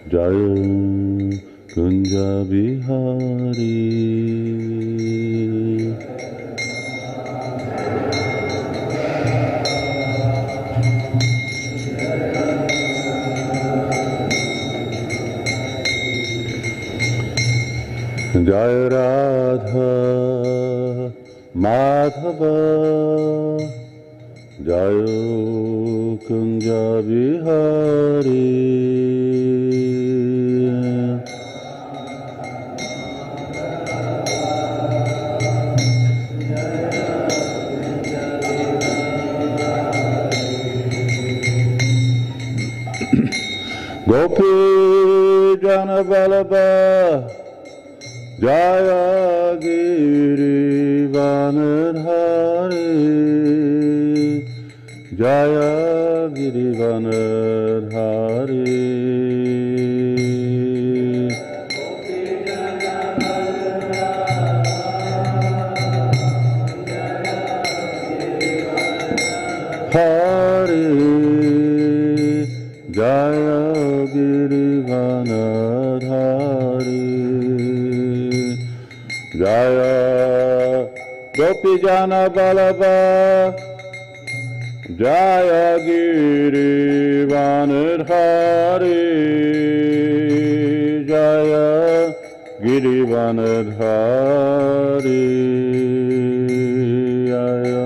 Jaya Kunja Bihari. Jaya Radha Madhava Jaya Kunja Bihari. Gopi Jana Vallabha Jaya Girivanadhari Jaya Girivanadhari. Hari Jaya Girivanadhari Jaya Gopi Jana Vallabha Jaya Girivanadhari Jaya Girivanadhari Jaya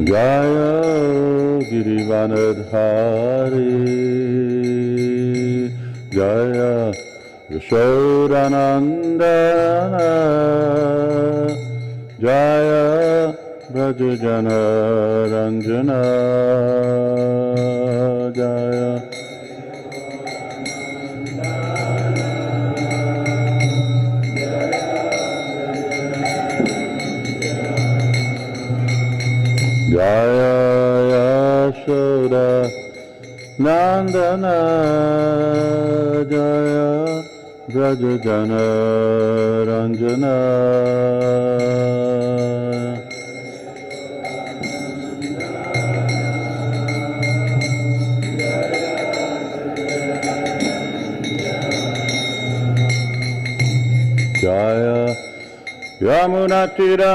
Jaya Girivanadhari Jaya Yashodanandana Jaya Brajajana Ranjana Jaya Jaya Yashoda Nandana Jaya Brajajana Ranjana Jaya Yamunatira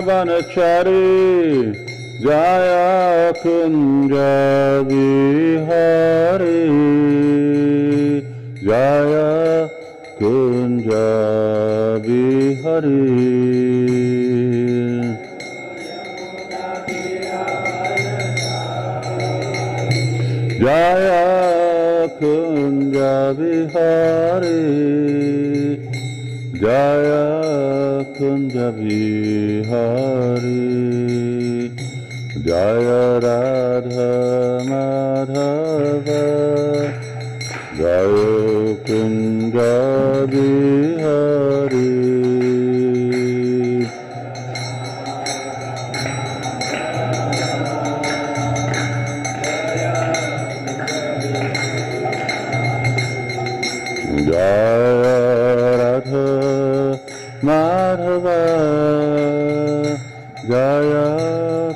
Vanachari Jaya Kunja Bihari Jaya Kunja Bihari Jaya Kunja Bihari Jaya Kunja Bihari Jaya Radha Madhava Jaya Kunja Bihari Jaya Radha Madhava Jaya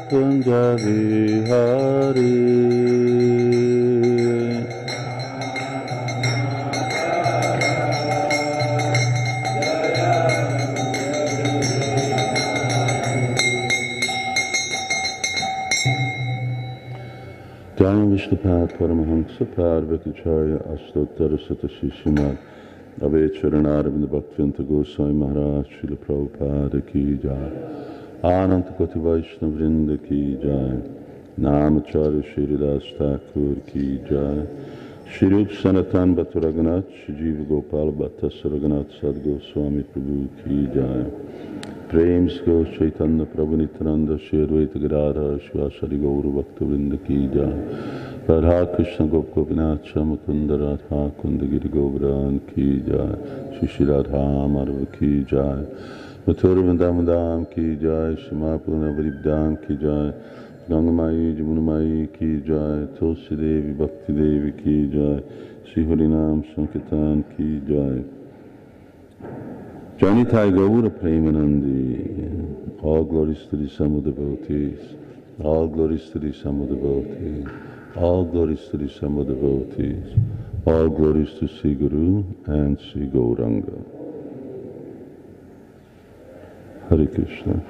Kunja Bihari Jaya Vishnupad Paramahamsa Parvakacharya Ashtottara Satashi Śrīmad Avecharanaravindra Bhaktivinoda Goswami Maharaj Srila Prabhupada Ki Jai Ananta Koti Vaishnava Vrinda Ki Jai Namacharya Shridas Thakur Ki Jai Shri Rup Sanatan Bhatta Raghunath Shri Jiva Gopal Bhatta Saraghunath Sadguru Swami Prabhu Ki Jai Prem Go Chaitanya Prabhu Nityananda Shri Advaita Gadadhara Shivasari Gaura Bhakta Vrinda Ki Jai Radha Krishna Gop Gopinath Mukunda Radha Kunda Giri Govardhan Ki Jai Shri Shri Radha Madhava Ki Jai Mathura Vrindavan Ki Jai Shri Mahaprabhu Navadvip Ki Jai Gangamayi Jamunamayi Ki Jai Tulsi Devi Bhakti Devi Ki Jai Shri Harinam Sankirtan Ki Jai Janitai Gaura Premanandi. All glories to the Samu devotees. All glories to the Samu devotees. All glories to the Samu devotees. All glories to Sri Guru and Sri Gauranga. Hare Krishna.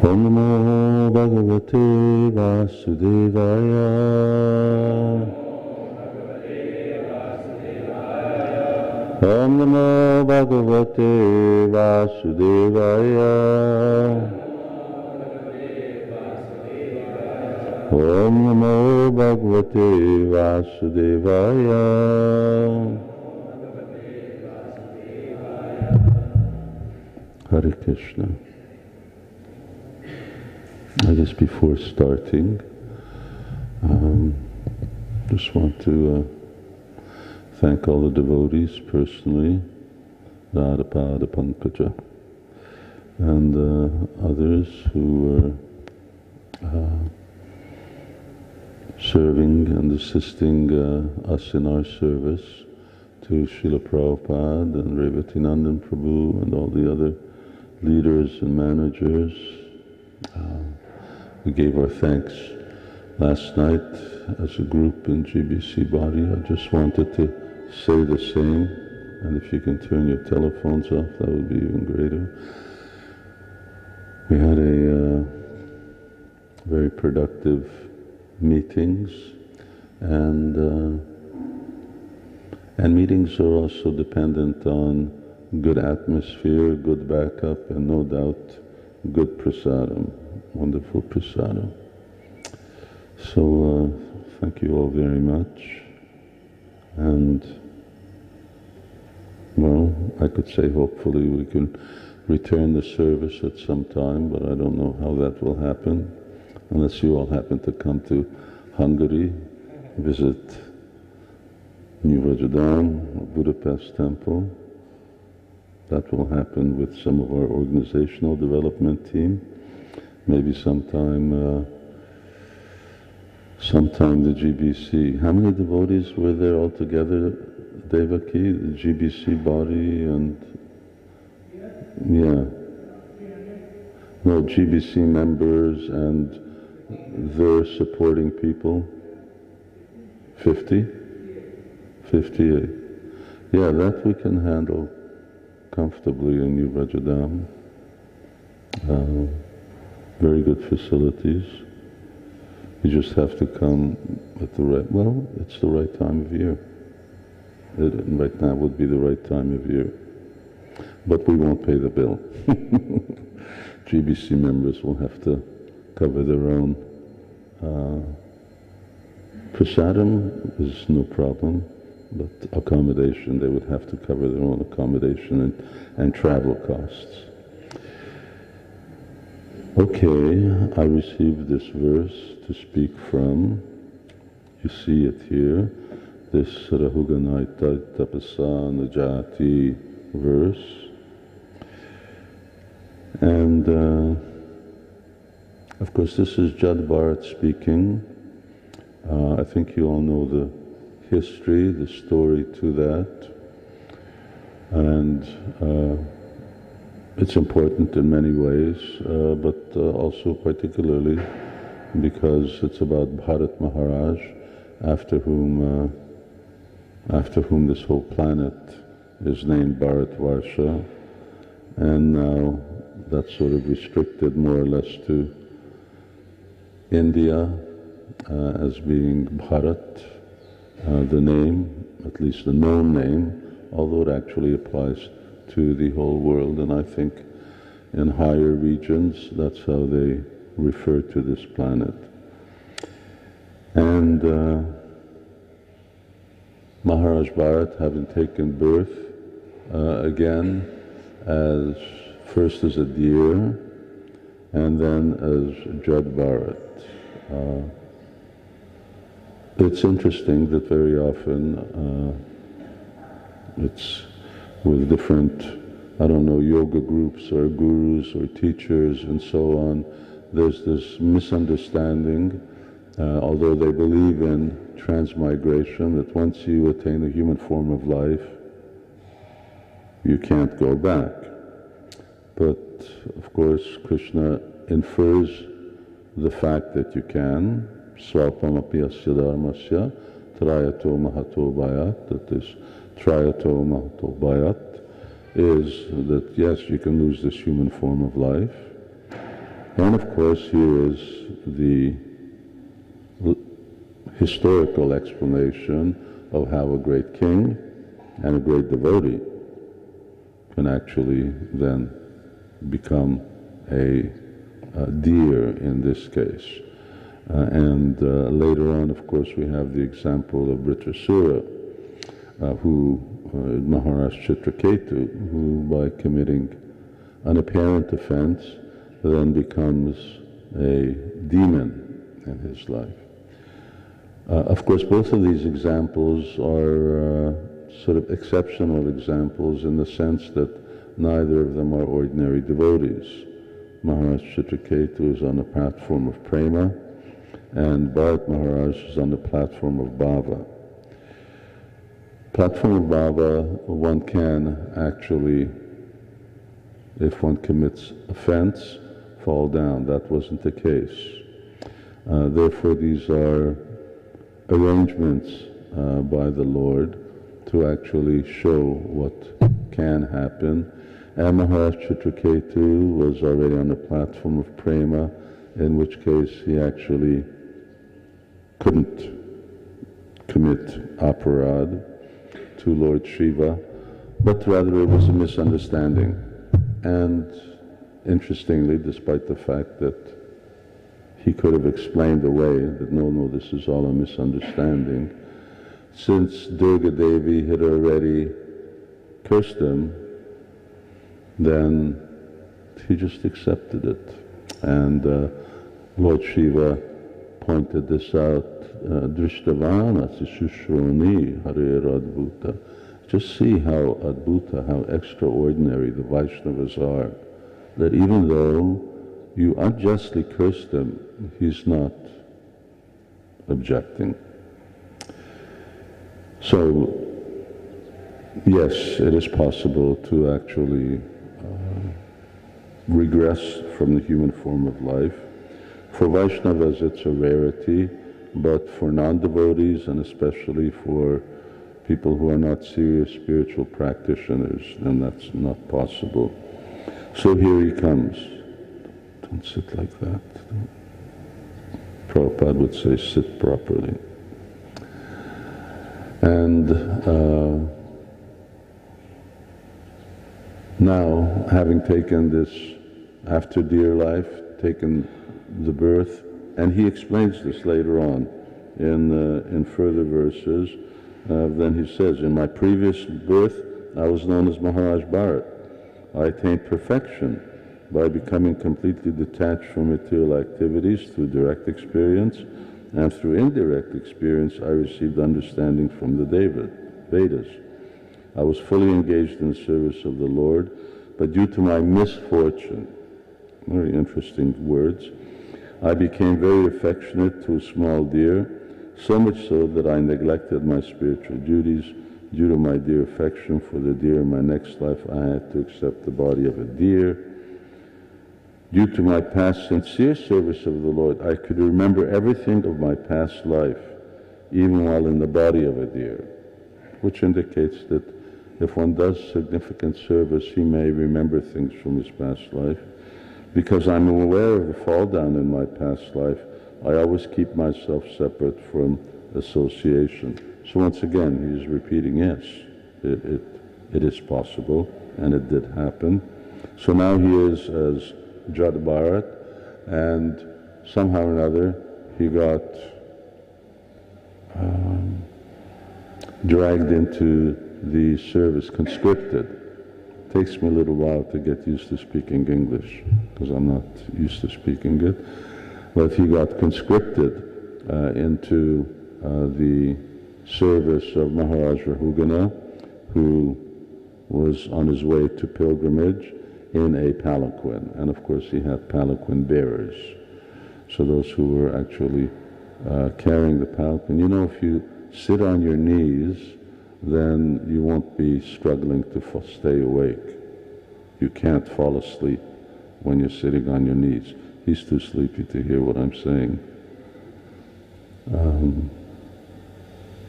Om Namo Bhagavate Vasudevaya. Om Namo Bhagavate Vasudevaya. Om Namo Bhagavate Vasudevaya. Hare Krishna. I guess before starting, just want to thank all the devotees personally, Radhapada Pankaja, and others who were serving and assisting us in our service, to Srila Prabhupada and Revatinandan Prabhu and all the other leaders and managers. We gave our thanks last night as a group in GBC body. I just wanted to say the same, and if you can turn your telephones off, that would be even greater. We had a very productive meetings, and meetings are also dependent on good atmosphere, good backup, and no doubt good prasadam, wonderful prasadam. So thank you all very much, and well, I could say hopefully we can return the service at some time, but I don't know how that will happen, unless you all happen to come to Hungary, visit New Vajradam, Budapest temple. That will happen with some of our organizational development team. Maybe sometime the GBC. How many devotees were there altogether, Devaki? The GBC body and... Yeah. No, GBC members and their supporting people? 50? 58. Yeah, that we can handle comfortably in New Vajradam. Very good facilities. You just have to come at the right, well, it's the right time of year. Right now would be the right time of year. But we won't pay the bill. GBC members will have to cover their own. Prasadam is no problem, but accommodation, they would have to cover their own accommodation and travel costs. Okay, I received this verse to speak from. You see it here, this Rahuganaita Tapasa Najati verse. And of course this is Jad Bharat speaking. I think you all know the history, the story to that. And it's important in many ways, but also particularly because it's about Bharat Maharaj, after whom this whole planet is named Bharatvarsha, and now that's sort of restricted more or less to India as being Bharat, the name, at least the known name, although it actually applies to the whole world, and I think in higher regions that's how they refer to this planet. And Maharaj Bharat, having taken birth again as first as a deer and then as Jad Bharat. It's interesting that very often it's with different, I don't know, yoga groups or gurus or teachers and so on, there's this misunderstanding although they believe in transmigration, that once you attain the human form of life, you can't go back. But of course, Krishna infers the fact that you can. Svapamapi asya dharmasya trayato mahato bhayat. That this trayato mahato bhayat is that yes, you can lose this human form of life. And of course, here is the historical explanation of how a great king and a great devotee can actually then become a deer in this case. And later on, of course, we have the example of Vritrasura, who Maharaj Chitraketu, who by committing an apparent offense then becomes a demon in his life. Of course, both of these examples are sort of exceptional examples in the sense that neither of them are ordinary devotees. Maharaj Chitraketu is on the platform of prema, and Bharat Maharaj is on the platform of bhava. Platform of bhava, one can actually, if one commits offense, fall down. That wasn't the case. Therefore, these are arrangements by the Lord to actually show what can happen. And Maharaj Chitraketu was already on the platform of prema, in which case he actually couldn't commit aparad to Lord Shiva, but rather it was a misunderstanding. And interestingly, despite the fact that he could have explained away that no, this is all a misunderstanding, since Durga Devi had already cursed him, then he just accepted it. And Lord Shiva pointed this out, Drishtavana Sishushoni Hare Adbhuta. Just see how adbhuta, how extraordinary the Vaishnavas are, that even though you unjustly cursed him, he's not objecting. So, yes, it is possible to actually regress from the human form of life. For Vaishnavas it's a rarity, but for non-devotees and especially for people who are not serious spiritual practitioners, then that's not possible. So here he comes. Don't sit like that. Prabhupada would say, sit properly. And now, having taken this after dear life, taken the birth, and he explains this later on in further verses, then he says, in my previous birth, I was known as Maharaj Bharat. I attained perfection by becoming completely detached from material activities through direct experience, and through indirect experience I received understanding from the Vedas. I was fully engaged in the service of the Lord, but due to my misfortune, very interesting words, I became very affectionate to a small deer, so much so that I neglected my spiritual duties. Due to my dear affection for the deer in my next life, I had to accept the body of a deer. Due to my past sincere service of the Lord, I could remember everything of my past life, even while in the body of a deer, which indicates that if one does significant service, he may remember things from his past life. Because I'm aware of the fall down in my past life, I always keep myself separate from association. So once again, he is repeating, yes, it is possible, and it did happen. So now he is as Jad Bharat, and somehow or another he got dragged into the service, conscripted. It takes me a little while to get used to speaking English, because I'm not used to speaking it. But he got conscripted into the service of Maharaj Rahugana, who was on his way to pilgrimage in a palanquin. And of course he had palanquin bearers. So those who were actually carrying the palanquin. You know, if you sit on your knees, then you won't be struggling to stay awake. You can't fall asleep when you're sitting on your knees. He's too sleepy to hear what I'm saying.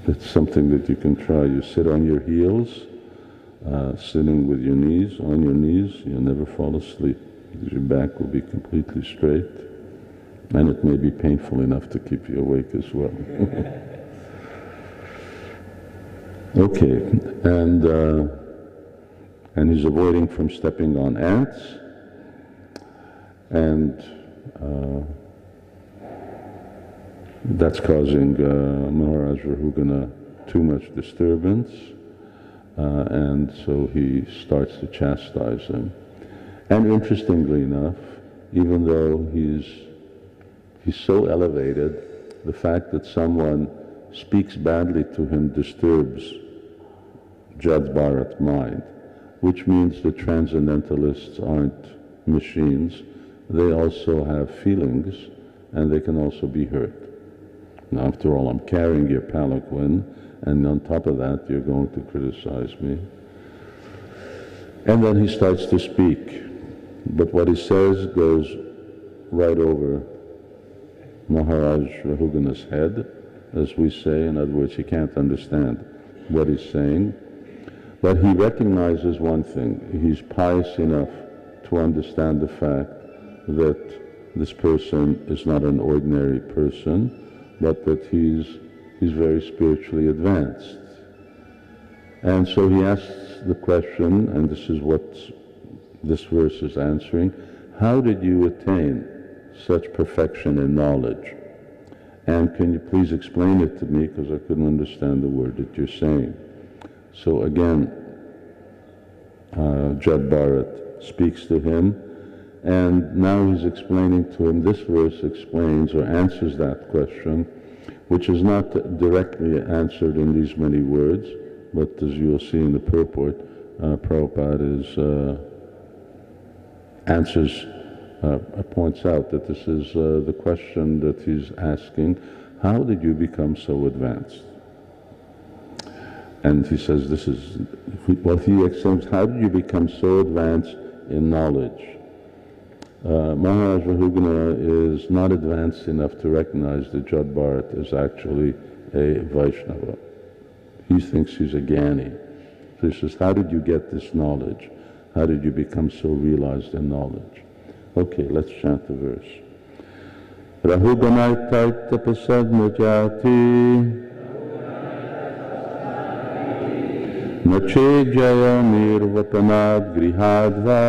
It's something that you can try. You sit on your heels, sitting with your knees, on your knees, you'll never fall asleep, because your back will be completely straight, and it may be painful enough to keep you awake as well. Okay, and he's avoiding from stepping on ants, and that's causing Maharaj Rahugana too much disturbance, and so he starts to chastise him. And interestingly enough, even though he's so elevated, the fact that someone speaks badly to him disturbs Jad Bharat's mind, which means the transcendentalists aren't machines. They also have feelings, and they can also be hurt. Now, after all, I'm carrying your palanquin, and on top of that, you're going to criticize me. And then he starts to speak, but what he says goes right over Maharaj Rahugana's head, as we say. In other words, he can't understand what he's saying, but he recognizes one thing. He's pious enough to understand the fact that this person is not an ordinary person, but that he's very spiritually advanced. And so he asks the question, and this is what this verse is answering: how did you attain such perfection in knowledge? And can you please explain it to me, because I couldn't understand the word that you're saying. So again, Jad Bharat speaks to him, and now he's explaining to him. This verse explains or answers that question, which is not directly answered in these many words, but as you'll see in the purport, Prabhupada points out that this is the question that he's asking: how did you become so advanced? And he says this is what he explains: how did you become so advanced in knowledge? Maharaj Rahugana is not advanced enough to recognize that Jad Bharat is actually a Vaishnava. He thinks he's a Gyani. So he says, how did you get this knowledge? How did you become so realized in knowledge? Okay, let's chant the verse. Rahuganaita tapasad jati nache jaya nirvapanad grihadva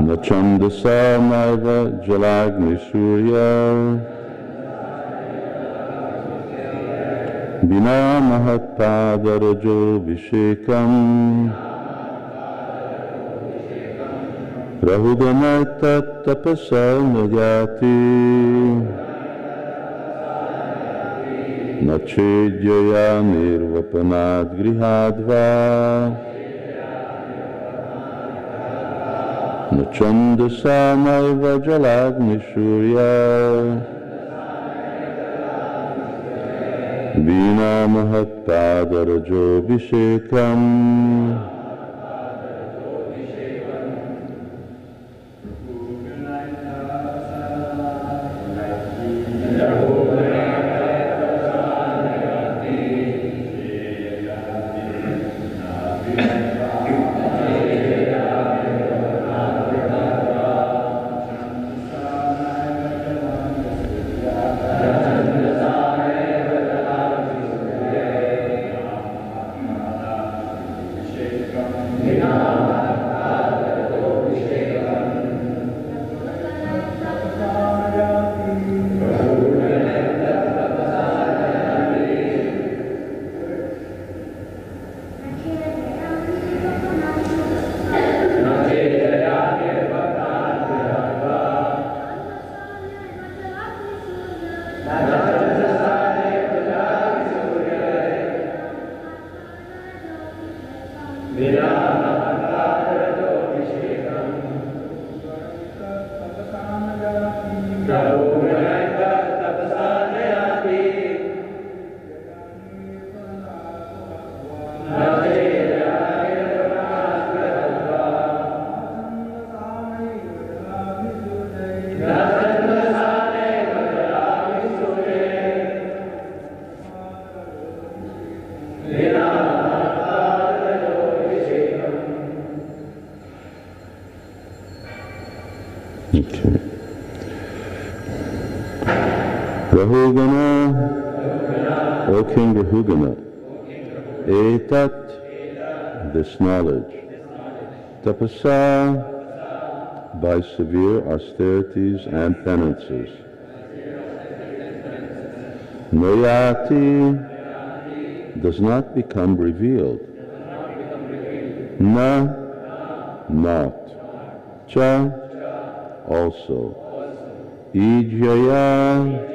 nachandasa naiva jalagni surya bina mahatpadarajo vishekam rahuganaita tapasa najati nachedjaya nirvapanad grihadva nachandasa naiva jalagni surya bina mahatpadarajo vishekam. Rahugana, O King Rahugana, etat, this knowledge, tapasa, by severe austerities and penances, noyati, does not become revealed, na, not, cha, also, ijaya,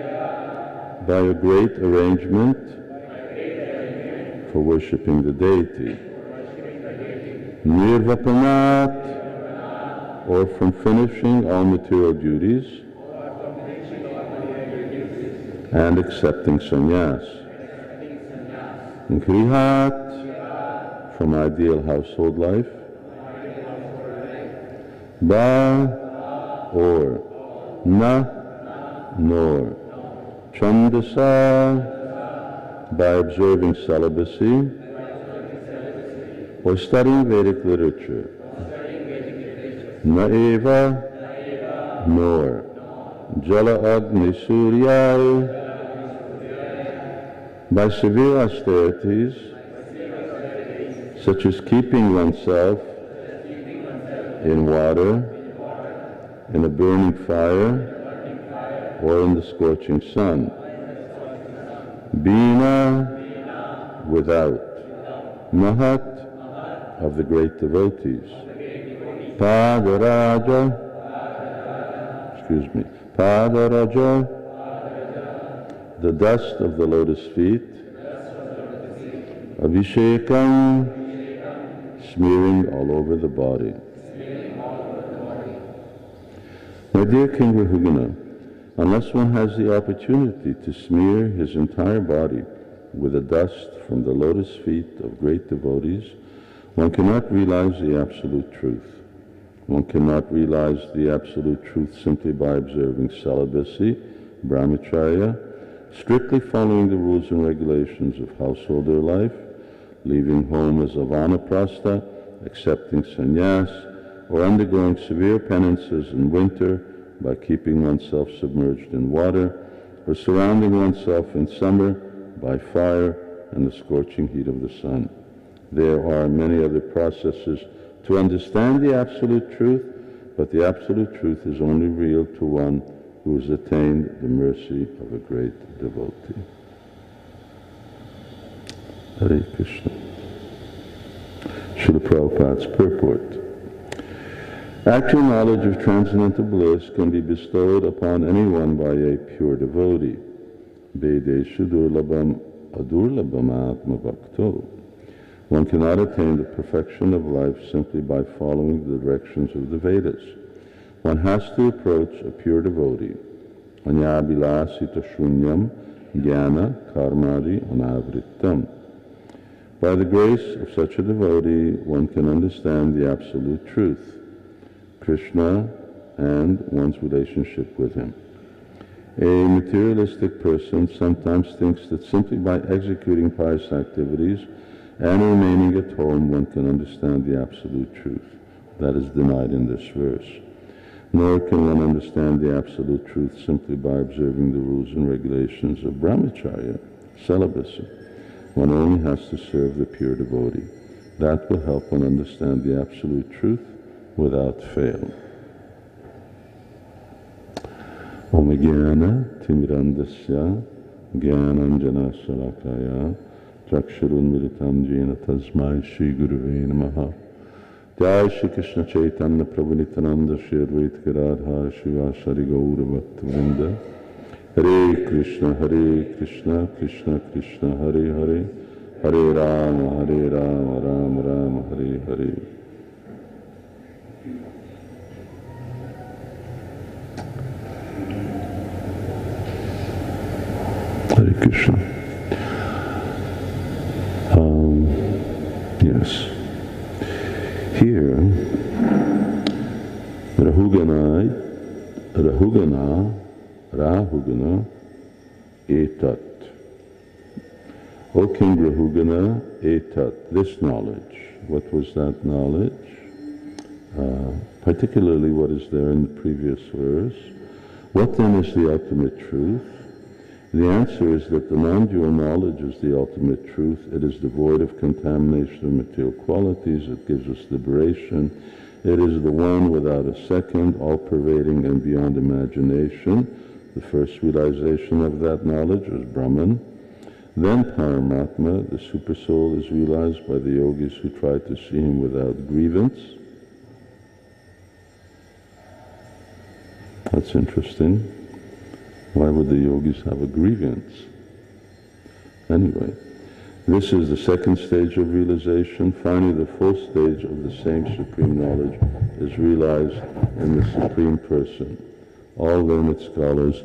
by a great arrangement for worshipping the deity, nirvapanat, or from finishing all material duties and accepting sannyas, grihat, from ideal household life, ba, or, na, nor, chandasa, by observing celibacy or studying Vedic literature, naeva, nor, jala agni suryai, by severe austerities such as keeping oneself in water, in a burning fire, or in the scorching sun. Bina, without. Mahat, of the great devotees. Padaraja, Padaraja, the dust of the lotus feet. Abhishekam, smearing all over the body. My dear King Rahugana, unless one has the opportunity to smear his entire body with the dust from the lotus feet of great devotees, one cannot realize the absolute truth. One cannot realize the absolute truth simply by observing celibacy, brahmacharya, strictly following the rules and regulations of householder life, leaving home as a vanaprastha, accepting sannyas, or undergoing severe penances in winter by keeping oneself submerged in water, or surrounding oneself in summer by fire and the scorching heat of the sun. There are many other processes to understand the absolute truth, but the absolute truth is only real to one who has attained the mercy of a great devotee. Hare Krishna. Srila Prabhupada's purport. Actual knowledge of transcendental bliss can be bestowed upon anyone by a pure devotee. Vedeshu durlabham adurlabham atma bhakto. One cannot attain the perfection of life simply by following the directions of the Vedas. One has to approach a pure devotee. Anyabilasita shunyam jnana karmadi anavrittam. By the grace of such a devotee, one can understand the absolute truth, Krishna, and one's relationship with him. A materialistic person sometimes thinks that simply by executing pious activities and remaining at home, one can understand the absolute truth. That is denied in this verse. Nor can one understand the absolute truth simply by observing the rules and regulations of brahmacharya, celibacy. One only has to serve the pure devotee. That will help one understand the absolute truth without fail. Om Jnana Timirandasya Jnananjana Salakaya Chakshurunmilitam Jena Tasmai Shri Gurave Namaha. Jai Shri Krishna Chaitanya Prabhu Nityananda Shri Advaita Gadadhar Shivasari Gaura Bhaktivinoda. Hare Krishna Krishna Krishna Hare Hare, Hare Rama Rama Rama Hare Hare. Hare Krishna. Rahugana etat. O King Rahugana etat, this knowledge. What was that knowledge? Particularly what is there in the previous verse. What then is the ultimate truth? The answer is that the non-dual knowledge is the ultimate truth. It is devoid of contamination of material qualities. It gives us liberation. It is the one without a second, all-pervading and beyond imagination. The first realization of that knowledge is Brahman. Then Paramatma, the Supersoul, is realized by the yogis who try to see him without grievance. That's interesting. Why would the yogis have a grievance? Anyway, this is the second stage of realization. Finally, the fourth stage of the same supreme knowledge is realized in the Supreme Person. All learned scholars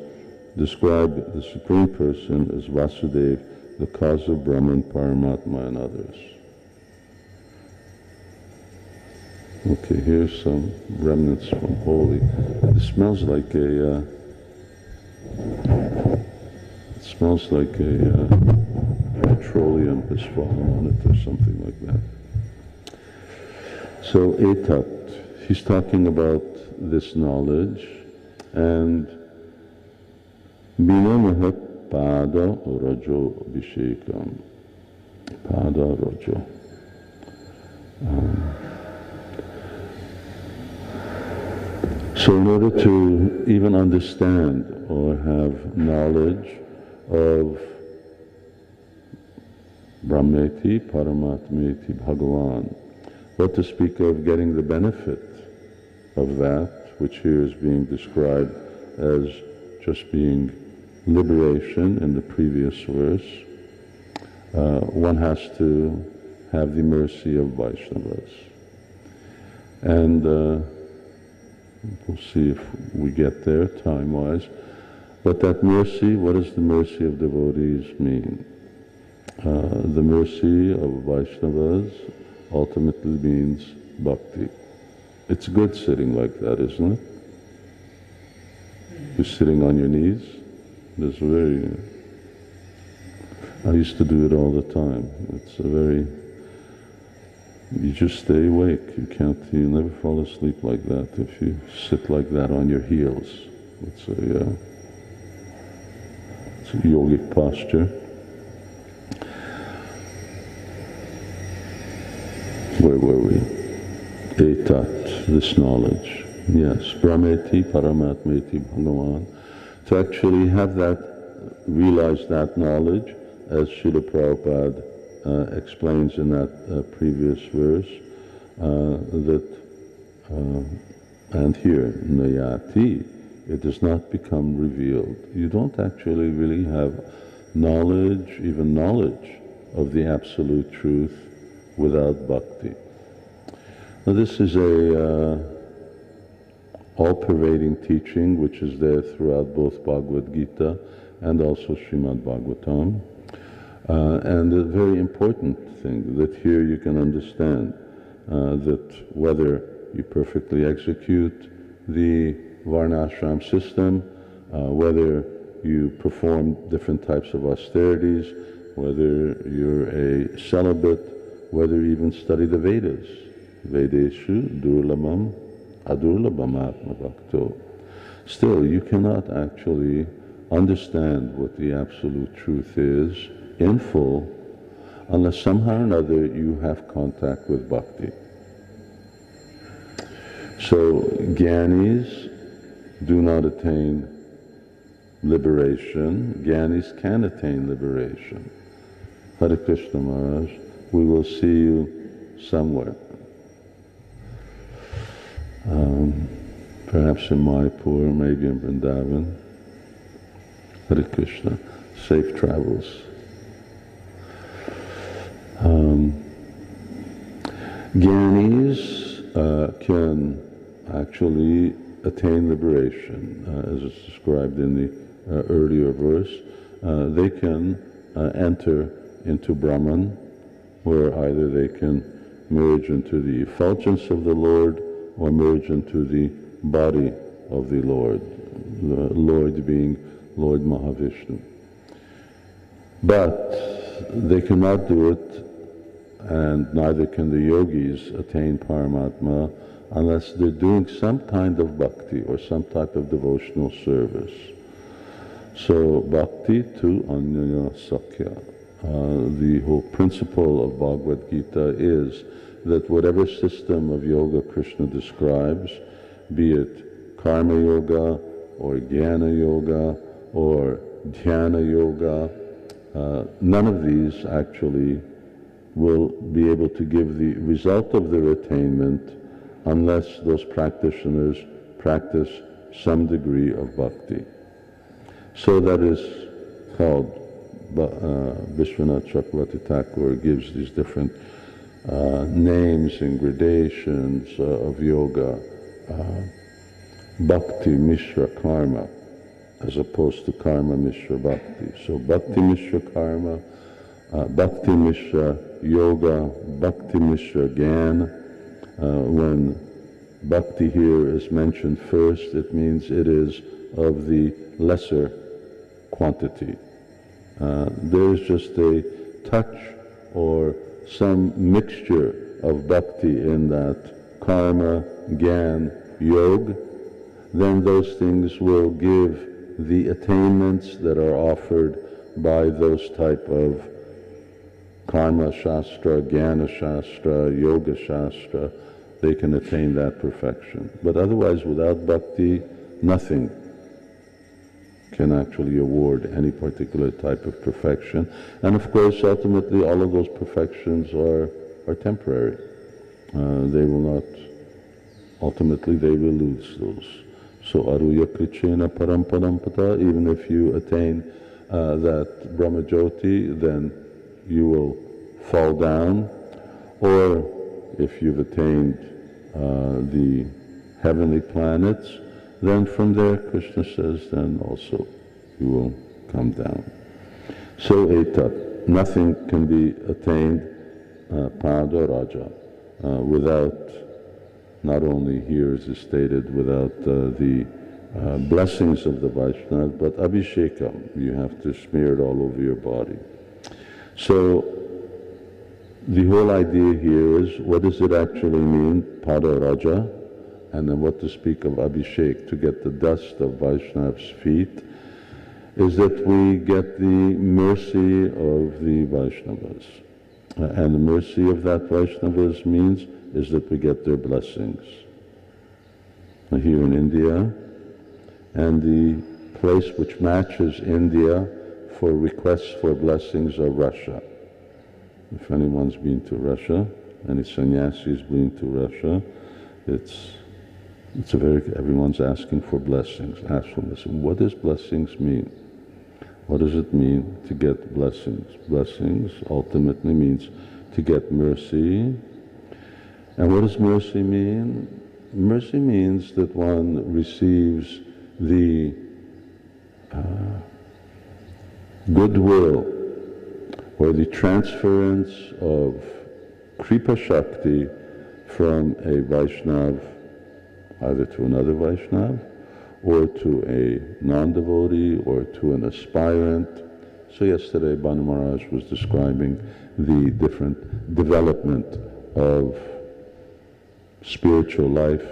describe the Supreme Person as Vasudeva, the cause of Brahman, Paramatma, and others. Okay, here's some remnants from Holi. It smells like a petroleum has fallen on it or something like that. So etat, he's talking about this knowledge, and binamaha pada rajo abhishekam. Pada rajo. So in order to even understand or have knowledge of Brahmeti, Paramatmeti, Bhagavan, what to speak of getting the benefit of that, which here is being described as just being liberation in the previous verse, one has to have the mercy of Vaishnavas. And we'll see if we get there time-wise. But that mercy, what does the mercy of devotees mean? The mercy of Vaishnavas ultimately means bhakti. It's good sitting like that, isn't it? You're sitting on your knees. It's very... I used to do it all the time. It's a very... You just stay awake. You never fall asleep like that if you sit like that on your heels. It's a yogic posture. Where were we? Etat, this knowledge. Yes, Brahmeti, Paramatmeti, Bhagavan. To actually have that, realize that knowledge, as Srila Prabhupada explains in that previous verse, and here, Nayati, it does not become revealed. You don't actually really have knowledge, even knowledge, of the absolute truth without bhakti. Now this is a all-pervading teaching which is there throughout both Bhagavad Gita and also Śrīmad Bhāgavatam. And a very important thing that here you can understand that whether you perfectly execute the Varnashram system, whether you perform different types of austerities, whether you're a celibate, whether you even study the Vedas, Vedeshu durlabam adurlabam atma bhakto. Still, you cannot actually understand what the absolute truth is in full unless somehow or another you have contact with bhakti. So, Gyanis do not attain liberation. Gyanis can attain liberation. Hare Krishna Maharaj, we will see you somewhere. Perhaps in Mayapur, maybe in Vrindavan. Hare Krishna. Safe travels. Gyanis can actually attain liberation, as is described in the earlier verse. They can enter into Brahman, where either they can merge into the effulgence of the Lord or merge into the body of the Lord being Lord Mahavishnu. But they cannot do it, and neither can the yogis attain Paramatma unless they're doing some kind of bhakti or some type of devotional service. So bhakti to anyaya sakya. The whole principle of Bhagavad Gita is that whatever system of yoga Krishna describes, be it karma yoga or jnana yoga or dhyana yoga, none of these actually will be able to give the result of their attainment unless those practitioners practice some degree of bhakti. So that is called, Vishwanath Chakravarti Thakur gives these different names and gradations of yoga. Bhakti Mishra Karma, as opposed to Karma Mishra Bhakti. So Bhakti Mishra Karma, Bhakti Mishra Yoga, Bhakti Mishra Gyan. When Bhakti here is mentioned first, it means it is of the lesser quantity. There is just a touch or some mixture of bhakti in that karma, gyan, yoga, then those things will give the attainments that are offered by those type of karma shastra, jnana shastra, yoga shastra. They can attain that perfection. But otherwise, without bhakti, nothing can actually award any particular type of perfection. And of course, ultimately, all of those perfections are temporary. They will not, ultimately they will lose those. So aruya krichena paramparampata, even if you attain that Brahmajyoti, then you will fall down. Or if you've attained the heavenly planets, then from there, Krishna says, then also you will come down. So etat, nothing can be attained pada raja without, not only here as is stated, without the blessings of the Vaishnava, but abhishekam, you have to smear it all over your body. So the whole idea here is, what does it actually mean, pada raja? And then what to speak of abhishek, to get the dust of Vaishnav's feet, is that we get the mercy of the Vaishnavas. And the mercy of that Vaishnavas means is that we get their blessings. Here in India, and the place which matches India for requests for blessings are Russia. If anyone's been to Russia, any sannyasis been to Russia, everyone's asking for blessings. Ask for blessings. What does blessings mean? What does it mean to get blessings? Blessings ultimately means to get mercy. And what does mercy mean? Mercy means that one receives the goodwill or the transference of Kripa Shakti from a Vaishnava either to another Vaishnava or to a non-devotee or to an aspirant. So yesterday Bhanu Maharaj was describing the different development of spiritual life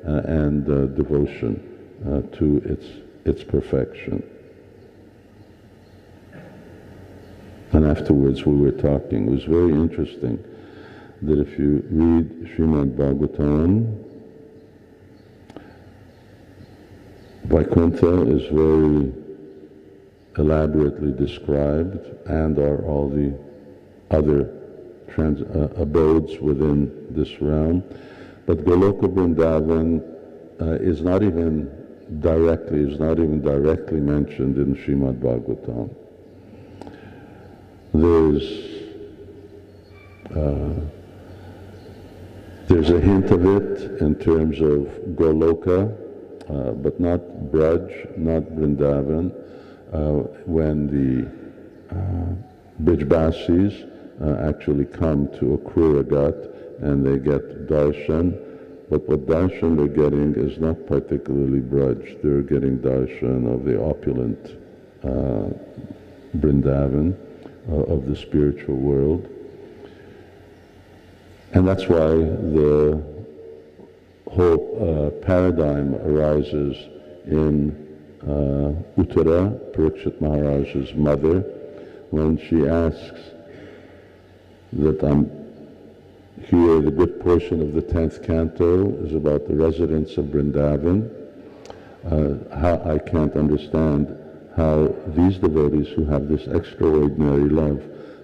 and devotion to its perfection. And afterwards we were talking, it was very interesting that if you read Śrīmad Bhāgavatam, Vaikuntha is very elaborately described, and are all the other abodes within this realm. But Goloka Vrindavan is not even directly mentioned in Śrīmad Bhāgavatam. There's a hint of it in terms of Goloka, but not Braj, not Vrindavan, when the Brijbasis actually come to Akruragat and they get darshan But what darshan they're getting is not particularly Braj. They're getting darshan of the opulent Vrindavan, of the spiritual world. And that's why the whole paradigm arises in Uttara, Parikshit Maharaj's mother, when she asks that here the good portion of the 10th canto is about the residents of Vrindavan. How I can't understand how these devotees who have this extraordinary love,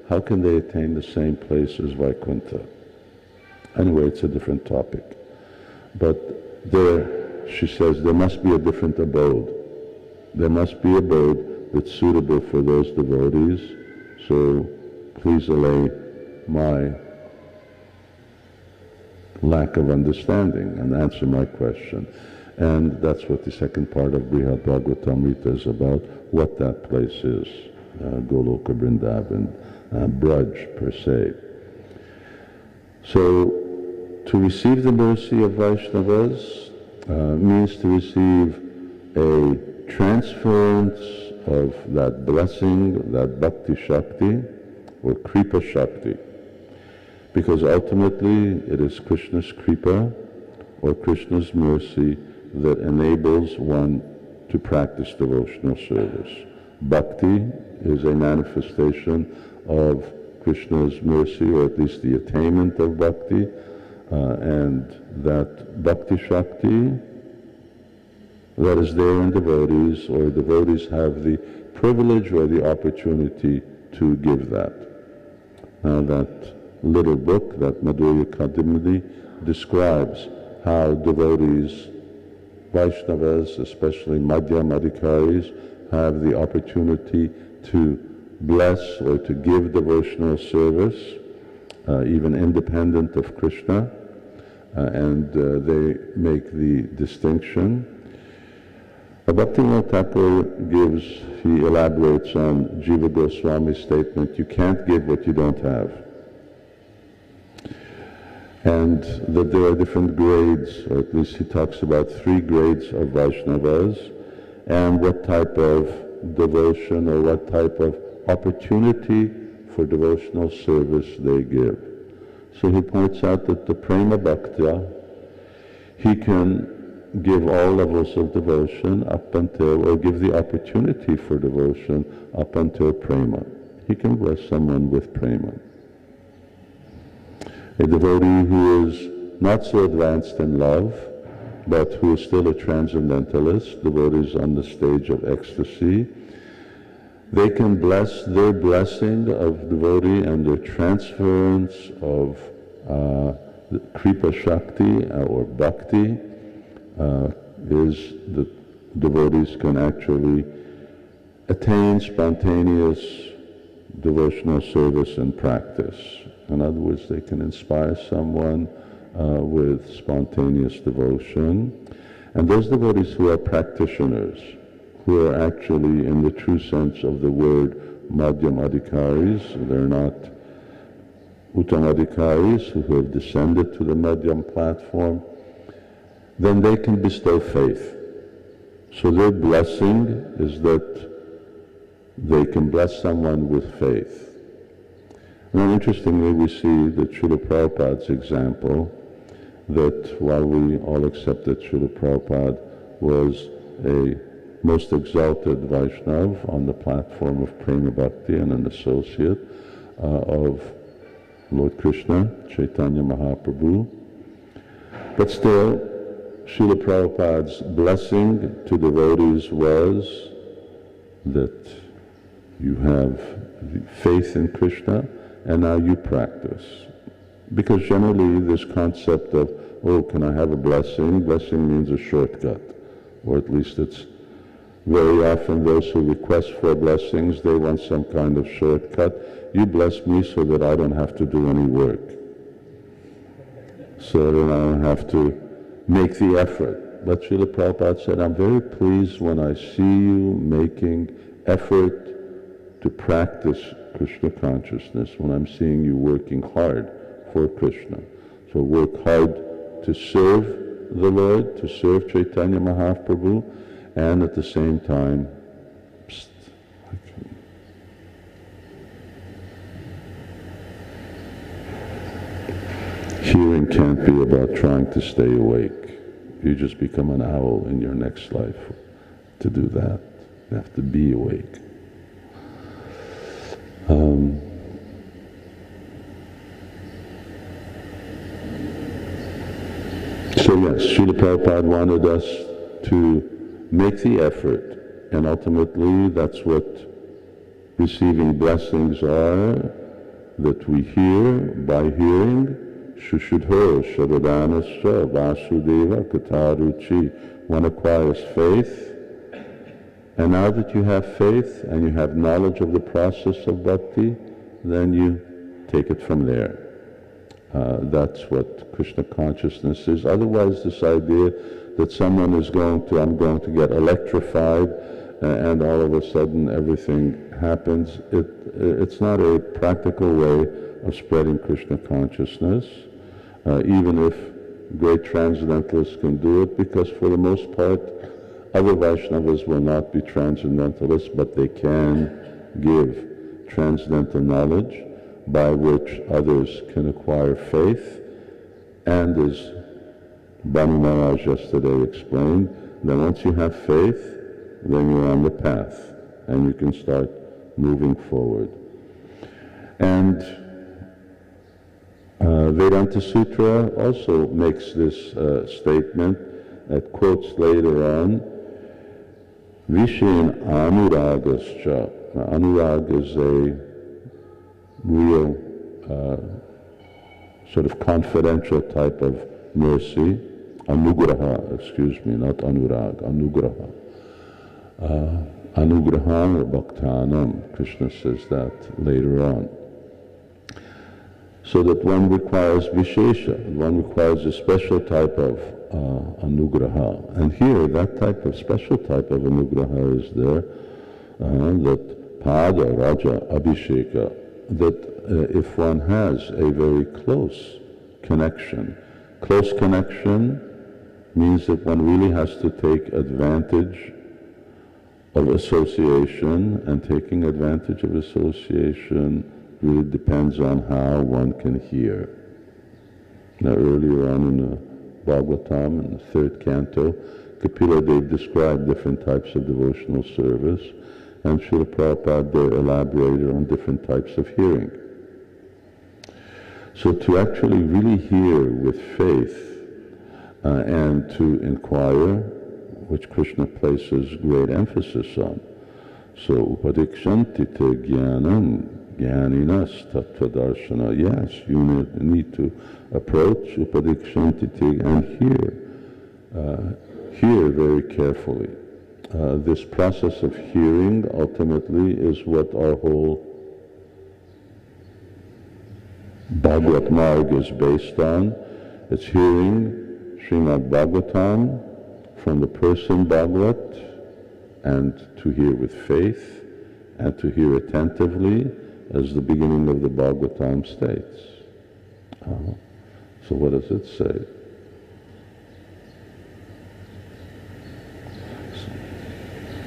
how can they attain the same place as Vaikuntha? Anyway, it's a different topic. But there, she says, there must be a different abode. There must be a abode that's suitable for those devotees. So please allay my lack of understanding and answer my question. And that's what the second part of Brihad Bhagavatamrita is about, what that place is, Goloka Vrindavan, Braj per se. So, to receive the mercy of Vaishnavas means to receive a transference of that blessing, that Bhakti Shakti, or Kripa Shakti. Because ultimately it is Krishna's Kripa, or Krishna's mercy, that enables one to practice devotional service. Bhakti is a manifestation of Krishna's mercy, or at least the attainment of Bhakti, and that Bhakti Shakti that is there in devotees, or devotees have the privilege or the opportunity to give that. Now that little book, that Madhurya Kadimini, describes how devotees, Vaishnavas, especially Madhyam Adhikaris, have the opportunity to bless or to give devotional service, even independent of Krishna, and they make the distinction. Bhaktivinoda Thakur he elaborates on Jiva Goswami's statement, you can't give what you don't have. And that there are different grades, or at least he talks about 3 grades of Vaishnavas, and what type of devotion or what type of opportunity for devotional service they give. So he points out that the Prema Bhaktya, he can give all levels of devotion up until, or give the opportunity for devotion up until Prema. He can bless someone with Prema. A devotee who is not so advanced in love, but who is still a transcendentalist, devotees on the stage of ecstasy, they can bless their blessing of devotee and their transference of Kripa Shakti or Bhakti is that devotees can actually attain spontaneous devotional service and practice. In other words, they can inspire someone with spontaneous devotion. And those devotees who are practitioners, who are actually in the true sense of the word Madhyam Adhikaris, they're not Uttam Adhikaris who have descended to the Madhyam platform, then they can bestow faith. So their blessing is that they can bless someone with faith. And interestingly, we see that Srila Prabhupada's example, that while we all accept that Srila Prabhupada was a most exalted Vaishnav on the platform of Prema Bhakti and an associate of Lord Krishna, Chaitanya Mahaprabhu, but still, Srila Prabhupada's blessing to devotees was that you have faith in Krishna and now you practice. Because generally this concept of, oh, can I have a blessing? Blessing means a shortcut. Or at least it's very often those who request for blessings, they want some kind of shortcut. You bless me so that I don't have to do any work. So that I don't have to make the effort. But Srila Prabhupada said, I'm very pleased when I see you making effort to practice Krishna consciousness, when I'm seeing you working hard for Krishna. So work hard to serve the Lord, to serve Chaitanya Mahaprabhu, and at the same time, hearing can't be about trying to stay awake. You just become an owl in your next life to do that. You have to be awake. So yes, Srila Prabhupada wanted us to make the effort, and ultimately that's what receiving blessings are, that we hear by hearing, Shushudho Shadadanascha Vasudeva Kataruchi. One acquires faith, and now that you have faith and you have knowledge of the process of bhakti, then you take it from there. That's what Krishna consciousness is. Otherwise, this idea that someone is I'm going to get electrified and all of a sudden everything happens, it's not a practical way of spreading Krishna consciousness, even if great transcendentalists can do it, because for the most part, other Vaishnavas will not be transcendentalists, but they can give transcendental knowledge by which others can acquire faith. And as Bhanu Maharaj yesterday explained, that once you have faith, then you're on the path and you can start moving forward. And Vedanta Sutra also makes this statement, that quotes later on, Vishen Anuragascha. Now, Anurag is a real sort of confidential type of mercy. Anugraha, excuse me, not Anurag, Anugraha. Anugraham or Bhaktanam, Krishna says that later on. So that one requires Vishesha, one requires a special type of Anugraha. And here, that type of special type of Anugraha is there, that Pada, Raja, Abhisheka, that if one has a very close connection means that one really has to take advantage of association, and taking advantage of association really depends on how one can hear. Now earlier on in the Bhāgavatam, in the 3rd canto, Kapila Dev described different types of devotional service, and Srila Prabhupada there elaborated on different types of hearing. So to actually really hear with faith and to inquire, which Krishna places great emphasis on. So upadikshanti te jnanam jnaninas tattva darshana. Yes, you need to approach upadikshanti te and hear very carefully. This process of hearing ultimately is what our whole Bhagavad Marg is based on. It's hearing Śrīmad Bhāgavatam from the person Bhagavat, and to hear with faith, and to hear attentively, as the beginning of the Bhāgavatam states. So what does it say?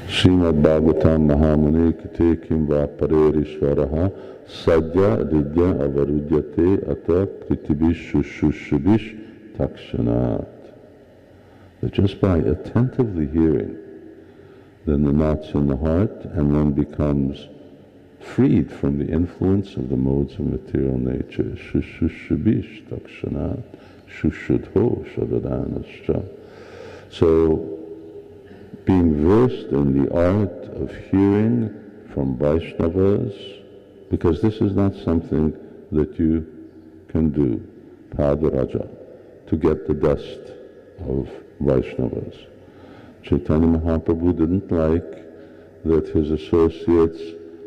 Śrīmad Bhāgavatam Mahamuni Kate Kim Va Parerishvaraha Sadhya Ridya Avarudyate Ata Kritibish Shushushubish Takshanat. That just by attentively hearing, then the knots in the heart, and one becomes freed from the influence of the modes of material nature. Shushushubish Takshanat. Shushudho Shadadanascha. So, being versed in the art of hearing from Vaishnavas, because this is not something that you can do, Padaraja, to get the dust of Vaishnavas. Chaitanya Mahaprabhu didn't like that his associates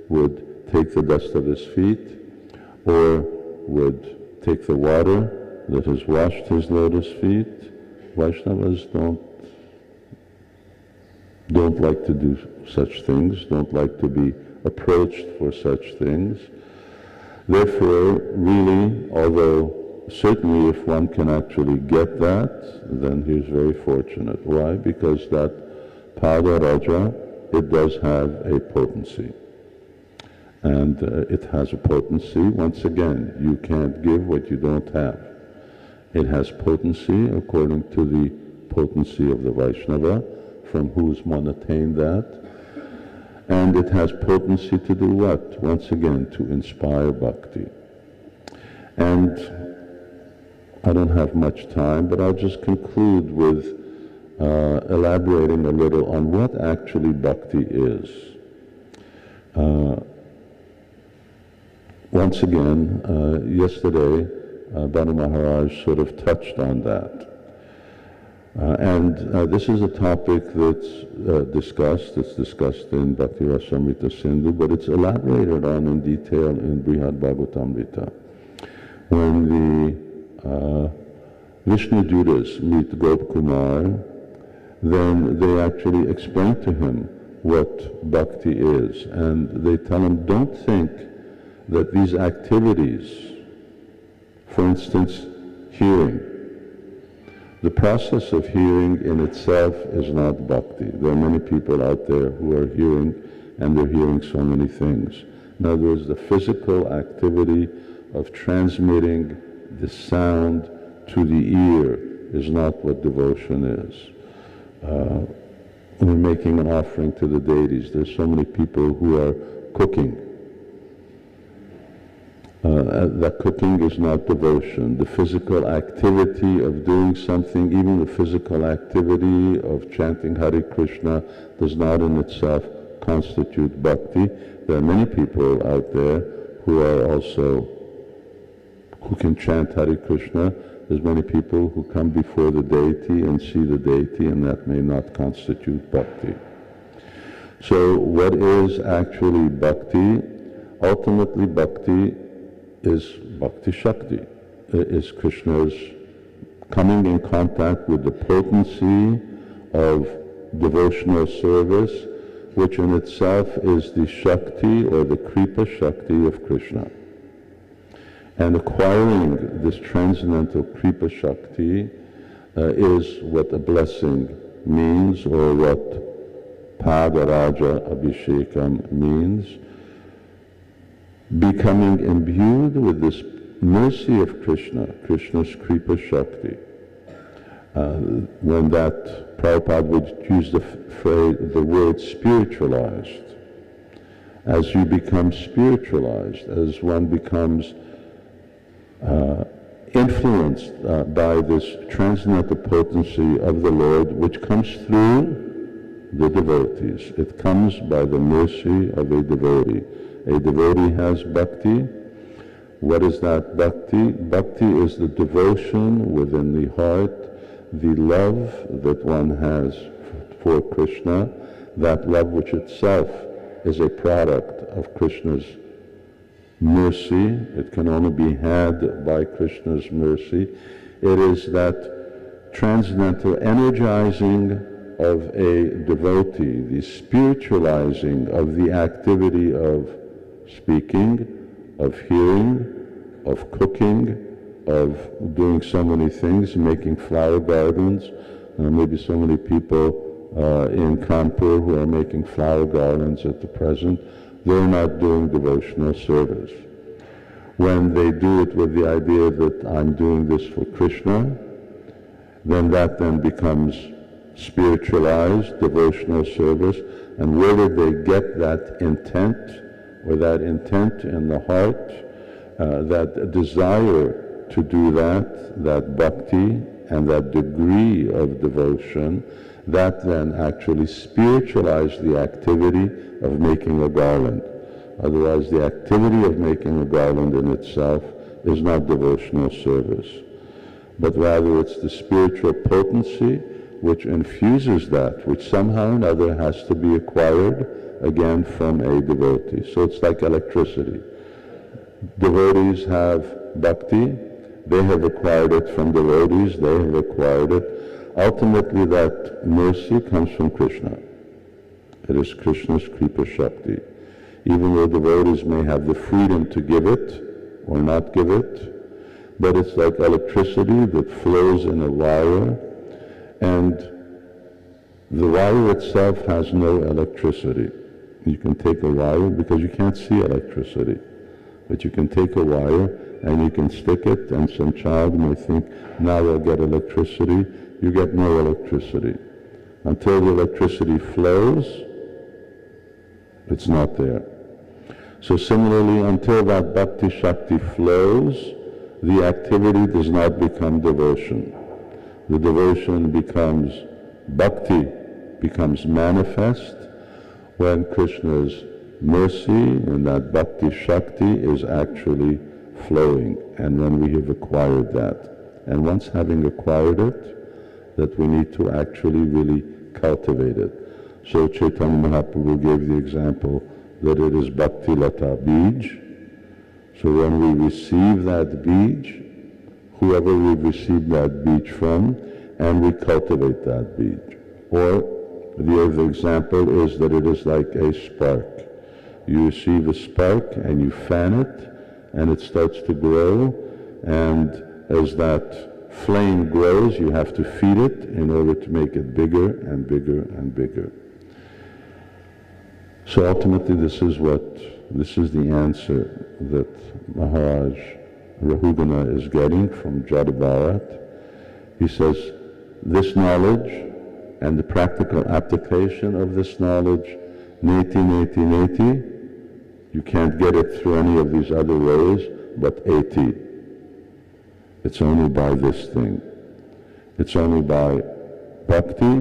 would take the dust of his feet, or would take the water that has washed his lotus feet. Vaishnavas don't like to do such things, don't like to be approached for such things. Therefore, really, although certainly if one can actually get that, then he's very fortunate. Why? Because that Pada Raja, it does have a potency. And it has a potency. Once again, you can't give what you don't have. It has potency according to the potency of the Vaishnava, from whose one attained that. And it has potency to do what? Once again, to inspire bhakti. And I don't have much time, but I'll just conclude with elaborating a little on what actually bhakti is. Once again, yesterday, Bhanu Maharaj sort of touched on that. This is a topic that's discussed in Bhakti Rasamrita Sindhu, but it's elaborated on in detail in Brihad Bhagavatamrita. When the Vishnu Dutas meet Gop Kumar, then they actually explain to him what bhakti is, and they tell him, don't think that these activities, for instance, hearing, the process of hearing in itself is not bhakti. There are many people out there who are hearing, and they're hearing so many things. In other words, the physical activity of transmitting the sound to the ear is not what devotion is. We're making an offering to the deities. There's so many people who are cooking. That cooking is not devotion. The physical activity of doing something, even the physical activity of chanting Hare Krishna, does not in itself constitute bhakti. There are many people out there who can chant Hare Krishna. There's many people who come before the deity and see the deity, and that may not constitute bhakti. So what is actually bhakti? Ultimately, bhakti is Bhakti Shakti. It is Krishna's coming in contact with the potency of devotional service, which in itself is the Shakti or the Kripa Shakti of Krishna. And acquiring this transcendental Kripa Shakti is what a blessing means, or what Pada Raja Abhishekam means. Becoming imbued with this mercy of Krishna, Krishna's Kripa Shakti. When that Prabhupada would use the word spiritualized. As you become spiritualized, as one becomes influenced by this transcendental potency of the Lord, which comes through the devotees. It comes by the mercy of a devotee. A devotee has bhakti. What is that bhakti? Bhakti is the devotion within the heart, the love that one has for Krishna, that love which itself is a product of Krishna's mercy. It can only be had by Krishna's mercy. It is that transcendental energizing of a devotee, the spiritualizing of the activity of speaking, of hearing, of cooking, of doing so many things, making flower gardens. Maybe so many people in Kanpur who are making flower garlands at the present. They're not doing devotional service. When they do it with the idea that I'm doing this for Krishna, then that then becomes spiritualized, devotional service. And where did they get that intent, or that intent in the heart, that desire to do that bhakti and that degree of devotion, that then actually spiritualized the activity of making a garland. Otherwise, the activity of making a garland in itself is not devotional service, but rather it's the spiritual potency which infuses that, which somehow or another has to be acquired again from a devotee. So it's like electricity. Devotees have bhakti, they have acquired it from devotees, they have acquired it. Ultimately, that mercy comes from Krishna. It is Krishna's Kripa Shakti. Even though devotees may have the freedom to give it or not give it, but it's like electricity that flows in a wire, and the wire itself has no electricity. You can take a wire, because you can't see electricity, but you can take a wire and you can stick it, and some child may think, now I'll get electricity. You get no electricity. Until the electricity flows, it's not there. So similarly, until that bhakti shakti flows, the activity does not become devotion. The devotion becomes bhakti, becomes manifest when Krishna's mercy and that bhakti shakti is actually flowing, and when we have acquired that. And once having acquired it, that we need to actually really cultivate it. So Chaitanya Mahaprabhu gave the example that it is bhakti lata bij. So when we receive that bij, whoever we've received that bij from, and we cultivate that bij. Or the other example is that it is like a spark. You receive a spark and you fan it, and it starts to grow, and as that flame grows, you have to feed it in order to make it bigger and bigger and bigger. So ultimately this is the answer that Maharaj Rahugana is getting from Jada Bharat. He says, this knowledge and the practical application of this knowledge, neti, neti, neti, you can't get it through any of these other ways, but eti. It's only by this thing. It's only by bhakti,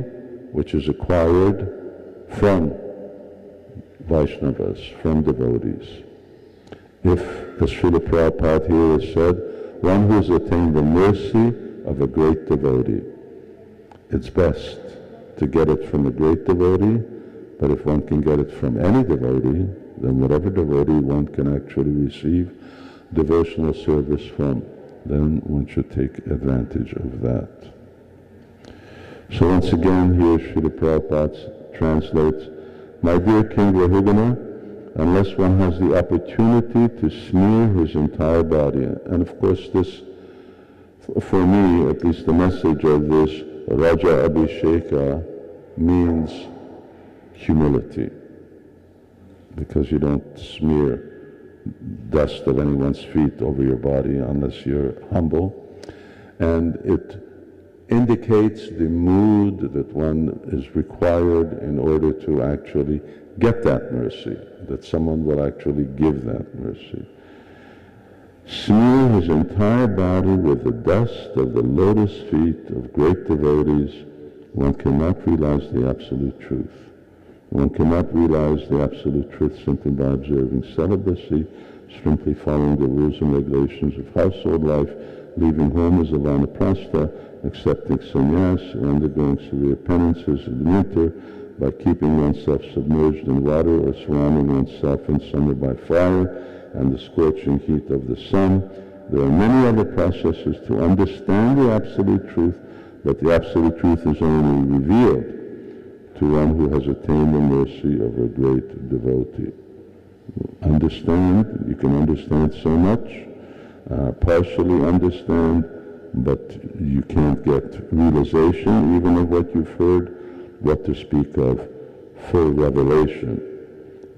which is acquired from Vaishnavas, from devotees. If, as Srila Prabhupada here has said, one who has attained the mercy of a great devotee, it's best to get it from a great devotee, but if one can get it from any devotee, then whatever devotee one can actually receive devotional service from, then one should take advantage of that. So once again here Srila Prabhupada translates, my dear King Rahugana, unless one has the opportunity to smear his entire body, and of course this, for me, at least the message of this Raja Abhisheka means humility, because you don't smear dust of anyone's feet over your body unless you're humble. And it indicates the mood that one is required in order to actually get that mercy, that someone will actually give that mercy. Smear his entire body with the dust of the lotus feet of great devotees, one cannot realize the absolute truth. One cannot realize the absolute truth simply by observing celibacy, simply following the rules and regulations of household life, leaving home as a vanaprastha, accepting sannyas, or undergoing severe penances in winter, by keeping oneself submerged in water or surrounding oneself in summer by fire and the scorching heat of the sun. There are many other processes to understand the absolute truth, but the absolute truth is only revealed to one who has attained the mercy of a great devotee. Understand, you can understand so much, partially understand, but you can't get realization even of what you've heard, what to speak of full revelation,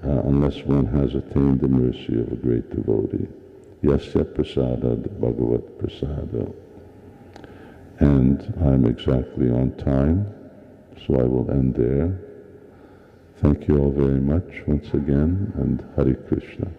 unless one has attained the mercy of a great devotee. Yasya prasada bhagavat prasada. And I'm exactly on time, so I will end there. Thank you all very much once again, and Hare Krishna.